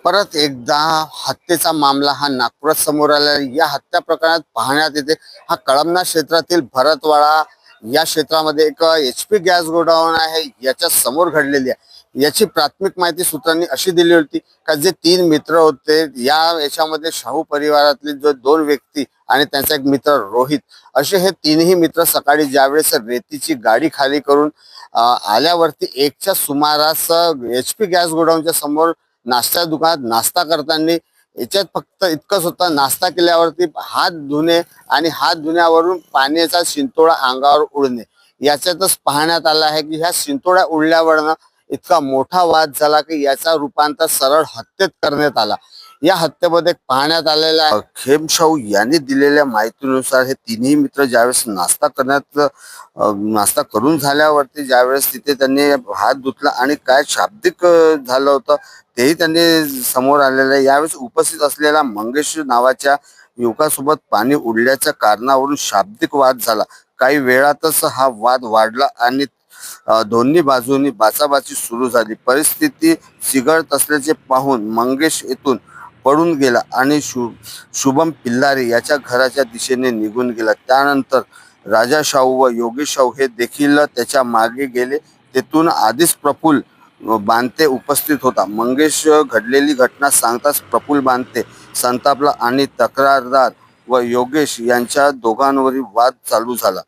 परत एकदा हत्येचा मामला हा नागपुरात समोर आला। या हत्या प्रकरणात पाहण्यात येते हा कळमना क्षेत्रातील भरतवाडा या क्षेत्रामध्ये एक HP गॅस गोडाऊन आहे, याच्या समोर घडलेली आहे। याची प्राथमिक माहिती सूत्रांनी अशी दिली होती का जे 3 मित्र होते याच्यामध्ये शाहू परिवारातले जो 2 व्यक्ती आणि त्यांचा एक मित्र रोहित, असे हे 3ही मित्र सकाळी ज्यावेळेस रेतीची गाडी खाली करून आल्यावरती 1च्या सुमारास HP गॅस गोडाऊनच्या समोर नाश्ता दुकानात नाश्ता करताना याच्यात फक्त इतकंच होतं, नाश्ता केल्यावरती हात धुणे आणि हात धुण्यावरून पाण्याचा शिंतोडा अंगावर उडणे। याच्यातच पाहण्यात आलं आहे की ह्या शिंतोड्या उडल्यावरनं इतका मोठा वाद झाला की याचा रूपांतर सरळ हत्येत करण्यात आला। या हत्येमध्ये पाहण्यात आलेला खेमशाहू यांनी दिलेल्या माहितीनुसार हे 3ही मित्र ज्यावेळेस नाश्ता करून झाल्यावरती ज्यावेळेस तिथे त्यांनी हात धुतला आणि काय शाब्दिक झालं होतं तेही त्यांनी समोर आलेलं आहे। यावेळेस उपस्थित असलेल्या मंगेश नावाच्या युवकासोबत पाणी उडल्याच्या कारणावरून शाब्दिक वाद झाला। काही वेळातच हा वाद वाढला आणि दोन्ही बाजूंनी बाचाबाची सुरू झाली। परिस्थिती चिघळत असल्याचे पाहून मंगेश येथून पळून गेला आणि शुभम पिल्लारे याच्या घराच्या दिशेने निघून गेला। त्यानंतर राजा शाहू व योगेश शाहू हे देखील त्याच्या मागे गेले। तेथून आधीच प्रफुल्ल बांते उपस्थित होता। मंगेश घडलेली घटना सांगताच प्रफुल्ल बांते संतापला आणि तक्रारदार व योगेश यांच्या दोघांवरील वाद चालू झाला।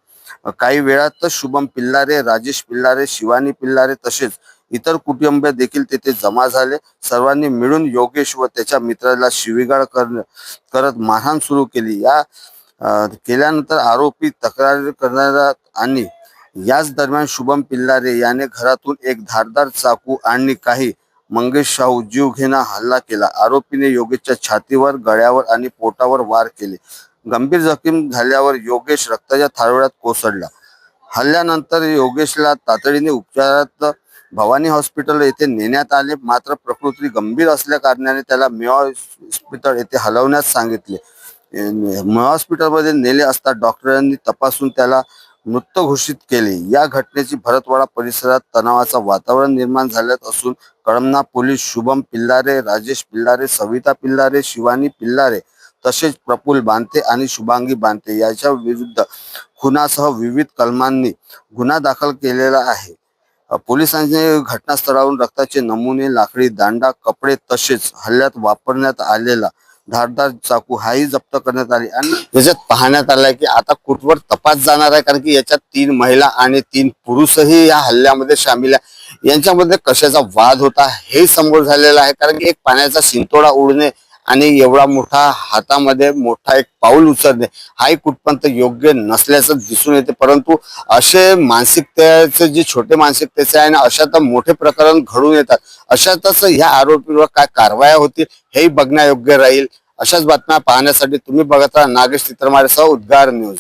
काही वेळातच शुभम पिल्लारे, राजेश पिल्लारे, शिवानी पिल्लारे तसेच इतर कुटुंबीय देखील तेथे जमा झाले। सर्वांनी मिळून योगेश व त्याच्या मित्राला शिवीगाळ करत मारहाण सुरू केली। केल्यानंतर आरोपी तक्रार करणारा आणि याच दरम्यान शुभम पिल्लारे याने घरातून एक धारदार चाकू आणि काही मंगेश शाहू जीवघेणा हल्ला केला। आरोपीने योगेशच्या छातीवर, गळ्यावर आणि पोटावर वार केले। गंभीर जखमी झाल्यावर योगेश रक्ताच्या थारोळ्यात कोसळला। हल्ल्यानंतर योगेशला तातडीने उपचारार्थ भवानी हॉस्पिटल येथे नेण्यात आले, मात्र प्रकृती गंभीर असल्या कारणाने त्याला मेवा हॉस्पिटल येथे हलवण्यास सांगितले। मेवा हॉस्पिटलमध्ये नेले असता डॉक्टरांनी तपासून त्याला मृत घोषित केले। या घटनेची भरतवाडा परिसरात तणावाचं वातावरण निर्माण झाले असून कळमना पोलीस शुभम पिल्लारे, राजेश पिल्लारे, सविता पिल्लारे, शिवानी पिल्लारे तसेच प्रफुल्ल बांते आणि शुभांगी बांते याच्या विरुद्ध खुनासह विविध कलमांनी गुन्हा दाखल केलेला आहे। पोलिसांनी घटनास्थळावरून रक्ताचे नमुने, लाकडी दांडा, कपडे तसेच हल्ल्यात वापरण्यात आलेला धारदार चाकू हाही जप्त करण्यात आली। आणि याच्यात पाहण्यात आलंय की आता कुठवर तपास जाणार आहे, कारण की याच्यात 3 महिला आणि 3 पुरुषही या हल्ल्यामध्ये सामील आहे। यांच्यामध्ये कशाचा वाद होता हे समोर झालेला आहे, कारण की एक पाण्याचा शिंतोडा उडणे आणि एवढा मोठा हातामध्ये मोठा एक पाऊल उचलणे हाही कुठपर्यंत योग्य नसल्याचं दिसून येते। परंतु असे मानसिकतेचे जे छोटे मानसिकतेचे आहे ना, अशा तर मोठे प्रकरण घडून येतात। अशातच ह्या आरोपीवर काय कारवाया होतील हेही बघण्यायोग्य राहील। अशाच बातम्या पाहण्यासाठी तुम्ही बघत राहा नागेश चित्रमारेसह उद्गार न्यूज।